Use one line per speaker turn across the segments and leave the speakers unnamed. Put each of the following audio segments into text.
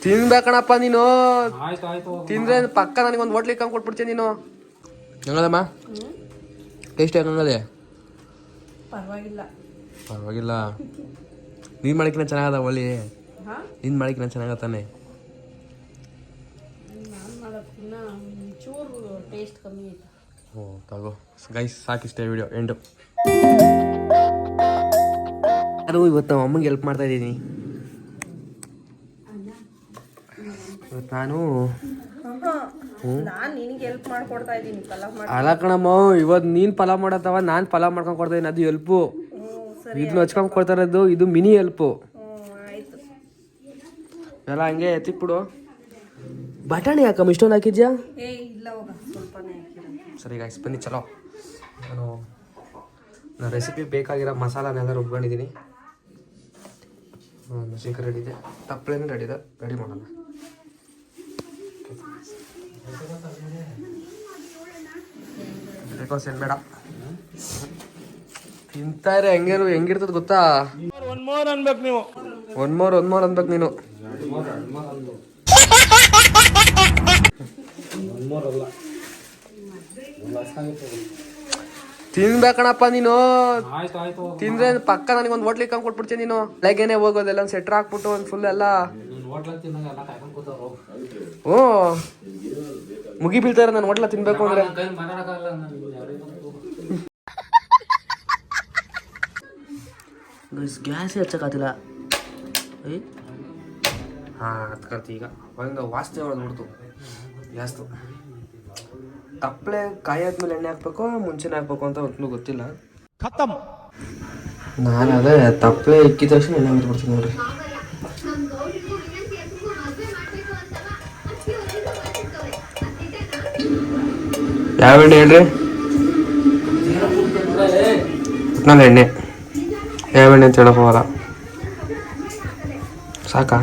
ತಿನ್ಬೇಕಣಪ್ಪ ನೀನು. ತಿಂದ್ರೆ ಪಕ್ಕ ನನಗೊಂದು ಹೋಟ್ಲಿಗೆ ಕಂಡು ಕೊಟ್ಬಿಡ್ತೀನಿ ನೀನು. ಹೆಂಗದಮ್ಮ? ಟೇಸ್ಟ್ ಹೆಂಗದೆ?
ಪರವಾಗಿಲ್ಲ.
ಪರವಾಗಿಲ್ಲ. ನೀನು ಮಾಡಿಕಿನ ಚೆನ್ನಾಗದ ಒಳ್ಳಿ. ನೀನು ಮಾಡಿಕಿನ ಚೆನ್ನಾಗತ್ತಾನೆ.
ನಾನು ಮಾಡೋದಕ್ಕಿಂತ ಚೂರು ಟೇಸ್ಟ್ ಕಮ್ಮಿ ಐತೆ.
ಓ ತಗೋ ಗೈಸ್, ಸಾಕಿಷ್ಟೇ ವಿಡಿಯೋ ಎಂಡು. ಅದು ಇವತ್ತು ನಮ್ಮ ಅಮ್ಮಂಗೆ ಹೆಲ್ಪ್ ಮಾಡ್ತಾ ಇದ್ದೀನಿ. ಇವತ್ತು ನಾನು
ನಿನಗೆ ಹೆಲ್ಪ್ ಮಾಡ್ಕೊಡ್ತಾ ಇದ್ದೀನಿ ಪಲಾವ್ ಮಾಡಿ.
ಅಲ್ಲ ಕಣಮ್ಮ, ಇವತ್ತು ನೀನು ಪಲಾವ್ ಮಾಡತ್ತವ, ನಾನು ಪಲಾವ್ ಮಾಡ್ಕೊಂಡು ಕೊಡ್ತಾ ಇದ್ದೀನಿ. ಅದು ಹೆಲ್ಪು. ಇದನ್ನ ಹಚ್ಕೊಂಡು ಕೊಡ್ತಾ ಇರೋದು ಇದು ಮಿನಿ ಹೆಲ್ಪು.
ಆಯ್ತು
ಎಲ್ಲ ಹಂಗೆ ಎತ್ತಿಕ್ಬಿಡು. ಬಟಾಣಿ ಹಾಕಮ್ಮ, ಇಷ್ಟೊಂದು ಹಾಕಿದ್ಯಾ?
ಇಲ್ಲ ಹೋಗ, ಸ್ವಲ್ಪನೇ ಹಾಕಿರೋದು.
ಸರಿ ಗೈಸ್ ಬನ್ನಿ ಚಲೋ. ನಾನು ರೆಸಿಪಿ ಬೇಕಾಗಿರೋ ಮಸಾಲಾನೆಲ್ಲ ರುಬ್ಕೊಂಡಿದ್ದೀನಿ. ಮೆಣಸಿನ್ಕಾಯಿ ರೆಡಿ ಇದೆ, ತಪ್ಪಲೇನು ರೆಡಿ ಇದೆ, ರೆಡಿ ಮಾಡೋಣ. ಬೇಕೋಸೇನು ಬೇಡ, ತಿಂತಾರೆ ಹೆಂಗೇನು ಹೆಂಗಿರ್ತದ ಗೊತ್ತಾ? ಒನ್ ಮೋರ್ ಅನ್ಬೇಕು ನೀವು. ಒನ್ ಮೋರ್ ಅನ್ಬೇಕು ನೀನು. ತಿನ್ಬೇಕಣಪ್ಪ ನೀನು. ತಿಂದ್ರೆ ಪಕ್ಕ ನನಗೊಂದು ಹೋಟ್ಲಿಗೆ ಕಂಡು ಕೊಟ್ಬಿಡ್ತೀನಿ ನೀನು. ಲೈಗೇನೆ ಹೋಗೋದೆಲ್ಲ ಒಂದು ಸೆಟ್ರ್ ಹಾಕ್ಬಿಟ್ಟು ಒಂದು ಫುಲ್ ಎಲ್ಲ ಹ್ಞೂ ಮುಗಿ ಬೀಳ್ತಾರೆ ನಾನು ಹೋಟ್ಲ ತಿನ್ಬೇಕು ಅಂದ್ರೆ. ಗ್ಯಾಸೇ ಹಚ್ಚಕ್ಕಾತಿಲ್ಲ. ಹಾಂ ಹತ್ಕರ್ತಿ ಈಗ ಒಂದು ವಾಸನೆ ಹೊಡೆದ್ಬಿಡ್ತು ಗ್ಯಾಸ್ತು. ತಪ್ಪಲೆ ಕಾಯಿ ಆದ್ಮೇಲೆ ಎಣ್ಣೆ ಹಾಕ್ಬೇಕು ಮುಂಚೆನೇ ಹಾಕ್ಬೇಕು ಅಂತ ಒಂದು ಗೊತ್ತಿಲ್ಲ. ಖತಮ್. ನಾನು ಅದೇ ತಪ್ಪಲೆ ಇಕ್ಕಿದ ತಕ್ಷಣ ಎಣ್ಣೆ ಬಿಟ್ಬಿಡ್ತೀನಿ ನೋಡ್ರಿ. ಯಾವ ಎಣ್ಣೆ ಹೇಳ್ರಿ? ನಾನು ಎಣ್ಣೆ ಯಾವ ಎಣ್ಣೆ ಅಂತ ಹೇಳಕ್ ಹೋಗಲ್ಲ. ಸಾಕಾ?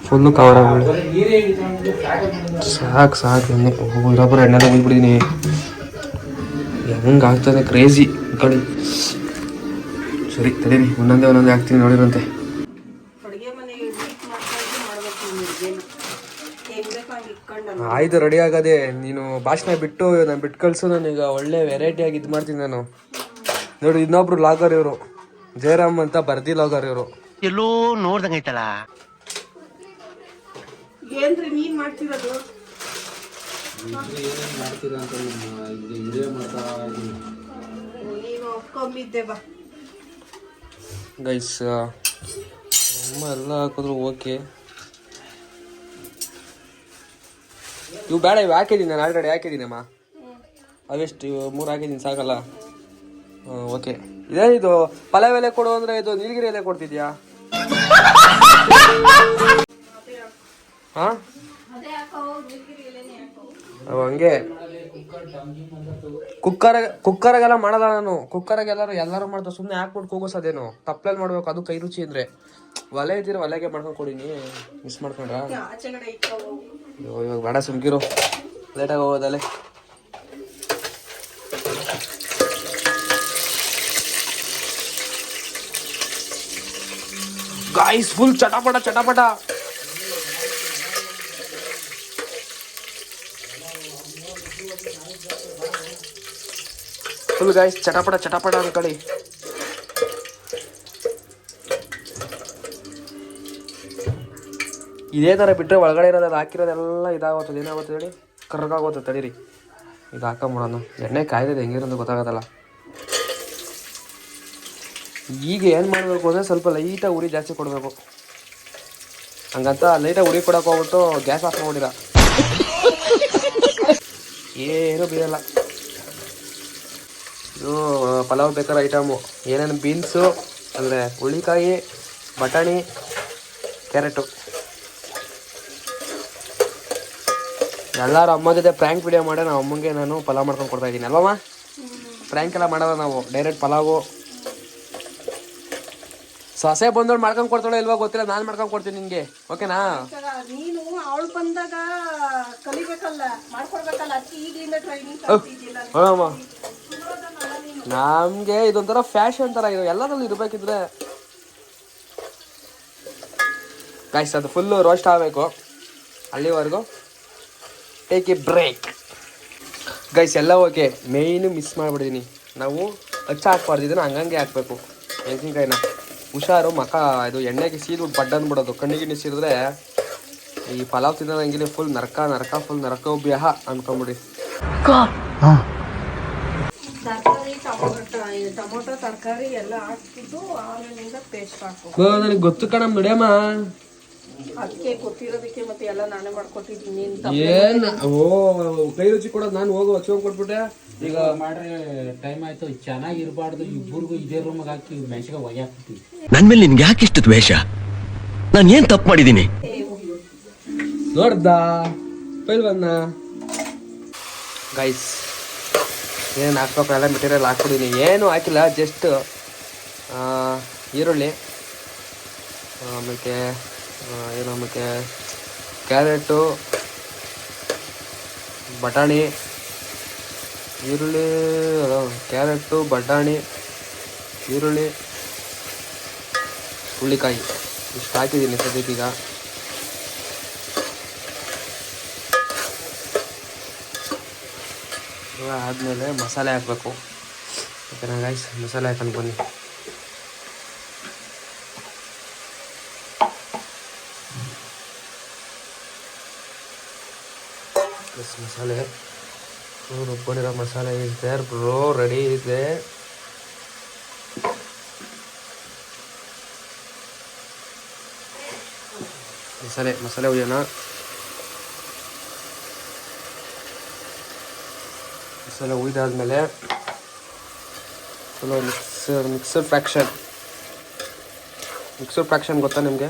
ಫುಲ್ಲು ಕವರ್ ಆಗ್ಬಿಡಿ. ಸಾಕು ಎಣ್ಣೆ. ಇರೊಬ್ಬರ ಎಣ್ಣೆಲ್ಲ ಹೋಗ್ಬಿಟ್ಟಿದ್ದೀನಿ. ಹೆಂಗೆ ಆಗ್ತದೆ ಕ್ರೇಜಿ ಕಳಿ. ಸರಿ ತಡೀರಿ, ಒಂದೊಂದೇ ಹಾಕ್ತೀನಿ ನೋಡಿರಂತೆ. ಆಯ್ತು ರೆಡಿ ಆಗದೆ. ನೀನು ಭಾಷಣ ಬಿಟ್ಟು ನಾನು ಬಿಟ್ಟು ಕಳಿಸು. ನಾನೀಗ ಒಳ್ಳೆ ವೆರೈಟಿಯಾಗಿ ಇದು ಮಾಡ್ತೀನಿ ನಾನು. ನೋಡಿ ಇನ್ನೊಬ್ರು ಲಾಗರ್ ಇವರು, ಜಯರಾಮ್ ಅಂತ ಬರ್ದಿ ಲಾಗರ್ ಇವರು.
ಎಲ್ಲೋ ನೋಡ್ದಂಗೈತಲ್ಲ.
ಏನ್ರಿ ನೀನ್ ಮಾಡ್ತಿರೋದು? ನೀನು ಒಪ್ಕೊಂಡಿದ್ದೆ ಬಾ
ಗೈಸ್. ಅಮ್ಮ ಎಲ್ಲ ಹಾಕಿದ್ರು ಓಕೆ. ಇವು ಬೇಡ, ಇವು ಹಾಕಿದ್ದೀನಿ ನಾನು ಆಲ್ರೆಡಿ ಹಾಕಿದ್ದೀನಮ್ಮ. ಅವೆಷ್ಟು 3 ಹಾಕಿದ್ದೀನಿ, ಸಾಕಲ್ಲ? ಓಕೆ. ಇದೇನಿದು ಪಲಾವ್ ಎಲೆ ಕೊಡು ಅಂದರೆ ಇದು ನೀಲಗಿರಿ ಎಲೆ ಕೊಡ್ತಿದ್ಯಾ? ಹಾಂ ಹಂಗೆ ಕುಕ್ಕರಾಗೆಲ್ಲ ಮಾಡಲ್ಲ ನಾನು. ಎಲ್ಲರೂ ಮಾಡ್ತಾರೆ, ಸುಮ್ಮನೆ ಹಾಕ್ಬಿಟ್ಟು ಕೂಗೋಸೋದೇನು. ತಪ್ಪಲಲ್ಲಿ ಮಾಡ್ಬೇಕು, ಅದು ಕೈ ರುಚಿ ಅಂದರೆ. ಒಲೆ ಇದ್ದೀರ ಒಲೆಗೆ ಮಾಡ್ಕೊಂಡು ಕೊಡೀನಿ. ಮಿಸ್ ಮಾಡ್ಕೊಂಡ್ರ? ಇವಾಗ ಬೇಡ, ಸುಮ್ಕಿರು, ಲೇಟಾಗಿ ಹೋಗೋದಲ್ಲೇ. ಗಾಯ್ಸ್ ಫುಲ್ ಚಟಪಟ. ಫುಲ್ ಗಾಯ್ಸ್ ಚಟಪಟ ಅನ್ಕೊಳ್ಳಿ. ಇದೇ ಥರ ಬಿಟ್ಟರೆ ಒಳಗಡೆ ಇರೋದು ಹಾಕಿರೋದೆಲ್ಲ ಇದಾಗುತ್ತೆ. ಏನಾಗುತ್ತೆ ಹೇಳಿ? ಕರ್ಗಾಗುತ್ತೆ. ತಡೀರಿ, ಇದು ಹಾಕೊಂಬಿಡೋಣ. ಎಣ್ಣೆ ಕಾಯ್ದಿದೆ, ಹೆಂಗಿರೋದು ಗೊತ್ತಾಗೋದಲ್ಲ. ಈಗ ಏನು ಮಾಡಬೇಕು ಅಂದರೆ ಸ್ವಲ್ಪ ಲೈಟಾಗಿ ಉರಿ ಜಾಸ್ತಿ ಕೊಡಬೇಕು. ಹಂಗಂತ ಲೈಟಾಗಿ ಉರಿ ಕೊಡೋಕೆ ಹೋಗ್ಬಿಟ್ಟು ಗ್ಯಾಸ್ ಆಫ್ ಮಾಡಿರ ಏನೂ ಬೇಯಲ್ಲ. ಇದು ಪಲಾವ್ ಬೇಕಾದ ಐಟಮು ಏನೇನು ಬೀನ್ಸು ಅಂದರೆ ಹುಳ್ಳಿಕಾಯಿ, ಬಟಾಣಿ, ಕ್ಯಾರೆಟು. ಎಲ್ಲರೂ ಅಮ್ಮ ಜೊತೆ ಪ್ರ್ಯಾಂಕ್ ವಿಡಿಯೋ ಮಾಡಿ ನಾವು ಅಮ್ಮಂಗೆ ನಾನು ಪಲಾವ್ ಮಾಡ್ಕೊಂಡು ಕೊಡ್ತಾಯಿದ್ದೀನಿ ಅಲ್ವಮ್ಮ? ಪ್ರ್ಯಾಂಕ್ ಎಲ್ಲ ಮಾಡೋದು ನಾವು, ಡೈರೆಕ್ಟ್ ಪಲಾವು. ಸೊಸೆ ಬಂದೋಳು ಮಾಡ್ಕೊಂಡು ಕೊಡ್ತಾಳೆ ಇಲ್ವಾ ಗೊತ್ತಿಲ್ಲ, ನಾನು ಮಾಡ್ಕೊಂಡು ಕೊಡ್ತೀನಿ ನಿನಗೆ, ಓಕೆನಾ?
ನೀನು ಅವಳು ಬಂದಾಗ ಕಲಿಬೇಕಲ್ಲ, ಮಾಡ್ಕೊಡ್ಬೇಕಲ್ಲ. ಈಗಲಿಂದ ಟ್ರೈನಿಂಗ್
ನಮಗೆ ಇದೊಂಥರ ಫ್ಯಾಷನ್ ಥರ ಇದು, ಎಲ್ಲದರಲ್ಲೂ ಇರಬೇಕಿದ್ರೆ. ಗೈಸ್ ಅದು ಫುಲ್ಲು ರೋಸ್ಟ್ ಆಗಬೇಕು, ಅಲ್ಲಿವರೆಗೂ ಟೇಕ್ ಎ ಬ್ರೇಕ್. ಗೈಸ್ ಎಲ್ಲ ಓಕೆ, ಮೇಯ್ನು ಮಿಸ್ ಮಾಡಿಬಿಟ್ಟಿದ್ದೀನಿ. ನಾವು ಹಚ್ಚ ಹಾಕ್ಬಾರ್ದು, ಇದನ್ನು ಹಂಗಂಗೆ ಹಾಕಬೇಕು ಮೆಣಸಿನ್ಕಾಯಿನ. ಹುಷಾರು, ಇದು ಎಣ್ಣೆಗೆ ಸೀದ್ಬಿಟ್ಟು ಬಡ್ಡ ಅಂದ್ಬಿಡೋದು. ಕಣ್ಣಿಗೆ ಸೀರಿದ್ರೆ ಈ ಪಲಾವ್ ತಿನ್ನೋದಂಗೆ ಫುಲ್ ನರಕ ಫುಲ್ ನರಕೋಬ್ಯಹ ಅನ್ಕೊಂಬಿಡಿ.
ತರಕಾರಿ ಟೊಮೊಟೊ ತರಕಾರಿ ಎಲ್ಲ ಹಾಕ್ಬಿಟ್ಟು ಆಮೇಲಿಂದ ಪೇಸ್ಟ್ ಹಾಕು.
ನನಗೆ ಗೊತ್ತು ಕಣಮ್ ನಡಿಯಮ್ಮ,
ಅದಕ್ಕೆ ಗೊತ್ತಿರೋದಕ್ಕೆ ಮತ್ತೆ ಎಲ್ಲ ನಾನೇ ಮಾಡ್ಕೊಟ್ಟಿದ್ದೀನಿ.
ಏನ್ ಕೈ ರುಚಿ ಕೊಡೋದು ನಾನು ಹೋಗು ಹಚ್ಚೋಗಿ ಕೊಟ್ಬಿಟ್ಟೆ.
ಈಗ ಮಾಡ್ರೆ ಟೈಮ್ ಆಯ್ತು, ಚೆನ್ನಾಗಿರ್ಬಾರ್ದು. ಇಬ್ಬರಿಗೂ ಇದೇ ರೂಮ್ಗೆ ಹಾಕಿ ಮೆಣಸಿಗೆ ಒಗೆ ಹಾಕ್ಬಿಟ್ಟಿವಿ.
ನನ್ ಮೇಲೆ ನಿನ್ಗೆ ಯಾಕೆ ಇಷ್ಟು ದ್ವೇಷ? ನಾನು ಏನ್ ತಪ್ಪು ಮಾಡಿದ್ದೀನಿ?
ನೋಡ್ದ ಪೈಲ್ವನ್ನ. ಗೈಸ್ ಏನು ಹಾಕ್ಬೇಕು ಎಲ್ಲ ಮೆಟೀರಿಯಲ್ ಹಾಕ್ಬಿಟ್ಟಿನಿ, ಏನು ಹಾಕಿಲ್ಲ, ಜಸ್ಟ್ ಈರುಳ್ಳಿ ಆಮೇಲೆ ಆಮೇಲೆ ಕ್ಯಾರೆಟು, ಬಟಾಣಿ, ಈರುಳ್ಳಿ, ಕ್ಯಾರೆಟು, ಬಟಾಣಿ, ಈರುಳ್ಳಿ, ಹುಳ್ಳಿಕಾಯಿ ಇಷ್ಟು ಹಾಕಿದ್ದೀನಿ ಸದ್ಯಕ್ಕೀಗ. ಆದಮೇಲೆ ಮಸಾಲೆ ಹಾಕಬೇಕು. ಓಕೆನಾ ಗೈಸ್, ಮಸಾಲೆ ಹಾಕೊಂಡು ಬನ್ನಿ. ಮಸಾಲೆ ರುಬ್ಕೊಂಡಿರೋ ಮಸಾಲೆ ಇಸ್ ದೇರ್ ಬ್ರೋ, ರೆಡಿ ಇದೆ. ಮಸಾಲೆ ಹುಯ್ಯೋಣ. ಮಸಾಲೆ ಹುಯ್ದಾದ್ಮೇಲೆ ಚಲೋ ಮಿಕ್ಸರ್ ಫ್ರ್ಯಾಕ್ಷನ್ ಗೊತ್ತಾ ನಿಮಗೆ?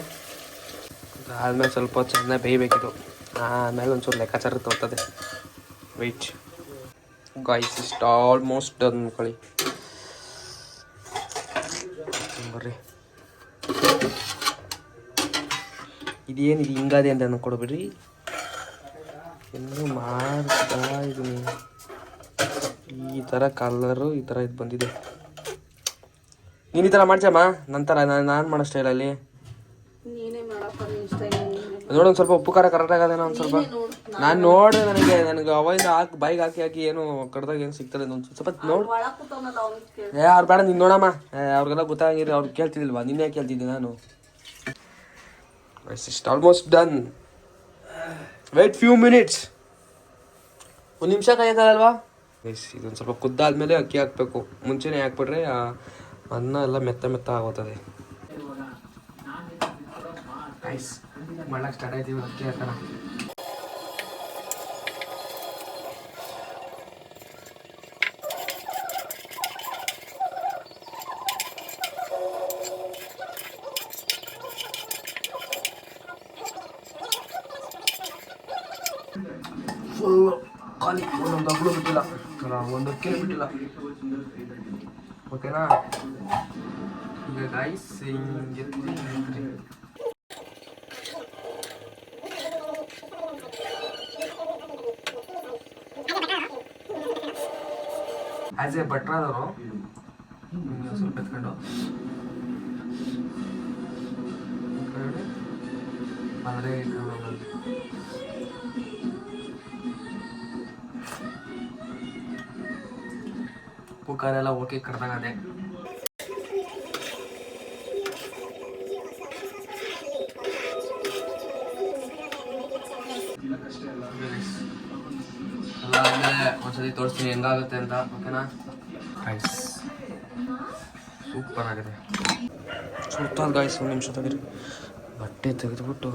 ಆದಮೇಲೆ ಸ್ವಲ್ಪ ಚೆನ್ನಾಗಿ ಬೇಯಬೇಕಿದು. ಆಮೇಲೆ ಒಂಚೂರು ಲೆಕ್ಕಾಚಾರ ತೋರ್ತದೆ. ವೆಯ್ಟ್ ಗೈಸ್, ಇಷ್ಟು ಆಲ್ಮೋಸ್ಟ್ ಡನ್ ಅನ್ಕೊಳ್ಳಿ. ಬರ್ರಿ, ಇದೇನಿದು ಹಿಂಗಾದೆ ಅಂತ ಅನ್ಕೊಡ್ಬಿಡ್ರಿ, ಇನ್ನೂ ಮಾಡ್ತಾ ಇದೀನಿ. ಈ ಥರ ಕಲರು, ಈ ಥರ ಇದು ಬಂದಿದೆ. ನೀನು ಈ ಥರ ಮಾಡ್ಸಮ್ಮ, ನಂತರ ನಾನು ಮಾಡೋ ಸ್ಟೈಲಲ್ಲಿ
ನೀನೇ ಮಾಡಪ್ಪ, ನಿನ್ ಸ್ಟೈಲ್.
ನೋಡೊಂದು ಸ್ವಲ್ಪ ಉಪ್ಪು ಖಾರ ಕರೆಕ್ಟ್ ಆಗೋದೇನೋ ಒಂದು ಸ್ವಲ್ಪ. ನಾನು ನೋಡಿದೆ, ನನಗೆ ಅವಾಗಿಂದ ಬಾಯಿಗೆ ಹಾಕಿ ಏನು ಕಡ್ದಾಗ ಏನು ಸಿಗ್ತದೆ ಒಂದು ಸ್ವಲ್ಪ ನೋಡಿ. ಅವ್ರು ಬೇಡ, ನೀನು ನೋಡಮ್ಮ, ಅವ್ರಿಗೆಲ್ಲ ಗೊತ್ತಾಗಿರಿ, ಅವ್ರು ಕೇಳ್ತಿದ್ದಿಲ್ವಾ, ನಿನ್ನೆ ಕೇಳ್ತಿದ್ದೆ ನಾನು. ಇಷ್ಟು almost done. Wait few minutes, ಒಂದು ನಿಮಿಷ ಕಾಯೋಕ್ಕಾಗಲ್ವಾ? ಇದೊಂದು ಸ್ವಲ್ಪ ಕುದ್ದಾದ್ಮೇಲೆ ಅಕ್ಕಿ ಹಾಕಬೇಕು. ಮುಂಚೆನೇ ಹಾಕ್ಬಿಟ್ರೆ ಅನ್ನ ಎಲ್ಲ ಮೆತ್ತ ಆಗೋತದೆ. ಮಾಡಕ್ಕೆ ಸ್ಟಾರ್ಟ್ ಆಯ್ತೀವಿ, ಅಕ್ಕಿ ಹಾಕೋಣ. ಫುಲ್ಲು ಖಾಲಿ, ಒಂದೊಂದು ಅಗ್ಳು ಬಿಟ್ಟಿಲ್ಲ, ಒಂದು ಅಕ್ಕಿ ಬಿಟ್ಟಿಲ್ಲ. ಓಕೆನಾ? ಈಗ ಗೈಸ್ ಹಿಂಗೆ ಆ್ಯಸ್ ಎ ಭಟ್ರಾದವರು ಸ್ವಲ್ಪ ಎತ್ಕೊಂಡು ಆದರೆ ಉಪ್ಪು ಖಾರ ಎಲ್ಲ ಓಕೆ ಕರೆದಾಗದೆ. ಅದಾದಮೇಲೆ ಒಂದ್ಸತಿ ತೋರಿಸ್ತೀನಿ ಹೆಂಗಾಗುತ್ತೆ ಅಂತ. ಓಕೆನಾ? ಗೈಸ್ ಸೂಪರ್ ಆಗಿದೆ. ಸುತ್ತಾದ ಗೈಸ್, ಒಂದು ನಿಮಿಷ ತೆಗೀರಿ. ಬಟ್ಟೆ ತೆಗೆದುಬಿಟ್ಟು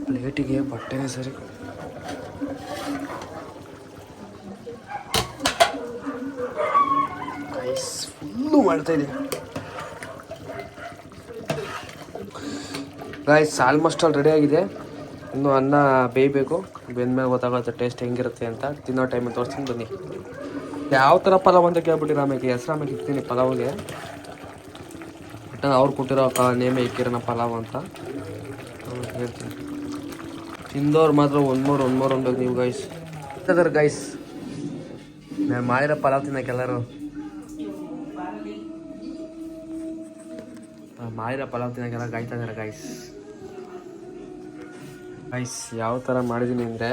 ಪ್ಲೇಟಿಗೆ ಬಟ್ಟೆನೇ ಸರಿ. ಗೈಸ್ ಫುಲ್ಲು ಮಾಡ್ತಾಯಿದೆ. ಗೈಸ್ ಆಲ್ಮೋಸ್ಟ್ ಆಲ್ ರೆಡಿ ಆಗಿದೆ. ಇನ್ನು ಅನ್ನ ಬೇಯಬೇಕು, ಬೆಂದ್ಮೇಲೆ ಗೊತ್ತಾಗುತ್ತೆ ಟೇಸ್ಟ್ ಹೆಂಗಿರುತ್ತೆ ಅಂತ. ತಿನ್ನೋ ಟೈಮಲ್ಲಿ ತೋರಿಸ್ತೀನಿ ಬನ್ನಿ. ಯಾವ ಥರ ಪಲಾವ್ ಅಂತ ಕೇಳ್ಬಿಟ್ಟಿರ, ಆಮೇಲೆ ಹೆಸ್ರಾಮೇಲೆ ಇರ್ತೀನಿ ಪಲಾವ್ಗೆ. ಬಟ್ ಅವ್ರು ಕೊಟ್ಟಿರೋ ನೇಮೇ ಇಕ್ಕಿರೋಣ ಪಲಾವ್ ಅಂತ ಹೇಳ್ತೀನಿ. ತಿಂದವ್ರು ಮಾತ್ರ ಒಂದು ಮೂರು ನೀವು ಗೈಸ್. ಗೈಸ್ ನಾನು ಮಾಡಿರೋ ಪಲಾವ್ ತಿನ್ನಕ್ಕೆಲ್ಲರೂ ಮಾಡಿರೋ ಪಲಾವ್ ತಿನ್ನಕ್ಕೆಲ್ಲ ಕಾಯ್ತಾ ಇದ್ದಾರೆ ಗೈಸ್. ಯಾವ ಥರ ಮಾಡಿದ್ದೀನಿ ಅಂದರೆ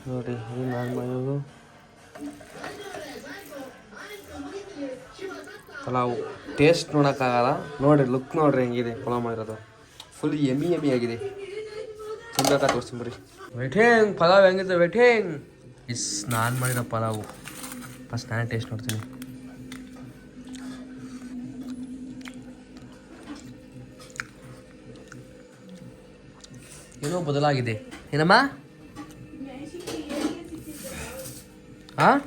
ನೋಡಿ, ಏನು ನಾನು ಮಾಡೋದು ಪಲಾವ್ ಟೇಸ್ಟ್ ನೋಡೋಕ್ಕಾಗಲ್ಲ. ನೋಡಿರಿ ಲುಕ್ ನೋಡ್ರಿ ಹೆಂಗಿದೆ ಪಲಾವ್ ಮಾಡಿರೋದು. ಫುಲ್ ಎಮಿ ಆಗಿದೆ. ತಿನ್ಬೇಕಾ ತೋರಿಸ್ತೀನಿ ವೆಯ್ಟಿಂಗ್ ಪಲಾವ್ ಹೆಂಗಿದೆ ವೆಯ್ಟಿಂಗ್. ನಾನು ಮಾಡಿರೋ ಪಲಾವು ಫಸ್ಟ್ ನಾನೇ ಟೇಸ್ಟ್ ನೋಡ್ತೀನಿ. ಏನೋ ಬದಲಾಗಿದೆ. ಏನಮ್ಮ? ಹಾಂ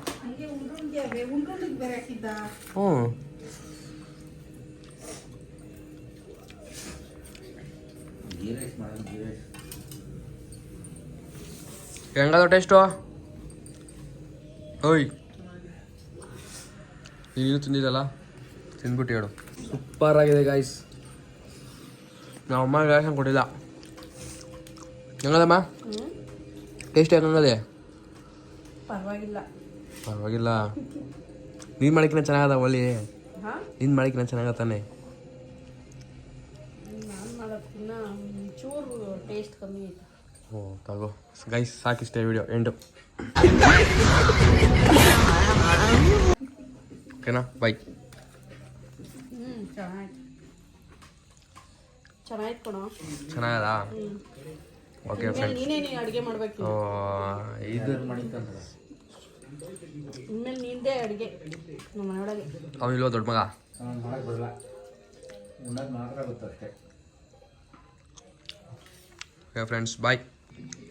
ಹ್ಞೂ ಹೆಂಗದ ಟೇಸ್ಟು? ಓಯ್ ನೀನು ತಿಂದಿದ್ದಲ್ಲ, ತಿಂದ್ಬಿಟ್ಟು ಹೇಳು. ಸೂಪರ್ ಆಗಿದೆ ಗಾಯ್ಸ್. ನಮ್ಮ ಅಮ್ಮ ರಿಯಾಕ್ಷನ್ ಕೊಟ್ಟಿಲ್ಲ. ಹೆಂಗದಮ್ಮ ಟೇಸ್ಟ್? ಹೆಂಗದೆ? ಪರವಾಗಿಲ್ಲ. ನೀನು ಮಾಡಿಕಿನ ಚೆನ್ನಾಗದ ಒಳ್ಳೆ. ನೀನು ಮಾಡಿಕಿನ ಚೆನ್ನಾಗದ ತಾನೆ.
ನಾನು ಮಾಡೋದಕ್ಕಿಂತ ಚೂರು ಟೇಸ್ಟ್ ಕಮ್ಮಿ ಐತೆ.
ಓ ತಗೋ ಗೈಸ್, ಸಾಕಿಷ್ಟೇ ವಿಡಿಯೋ ಎಂಡು. ಓಕೆನಾ, ಬೈ.
ಚೆನ್ನಾಗಿತ್ತು ಕಣೋ.
ಚೆನ್ನಾಗದಾ? Okay friends.
ನೀನೇ ಅಡುಗೆ ಮಾಡ್ಬೇಕು.
ಇದು
ಇನ್ಮೇಲೆ ನಿಂದೇ ಅಡುಗೆ ನಮ್ಮ ಮನೆಯೊಳಗೆ.
ಅವನಿಲ್ವ ದೊಡ್ಡ ಮಗ?
ಮಾಡಕ್ಕೆ ಬರಲ್ಲ, ಉಣ್ಣೋದು ಮಾತ್ರ ಗೊತ್ತಷ್ಟೇ.
ಓಕೆ ಫ್ರೆಂಡ್ಸ್, ಬಾಯ್.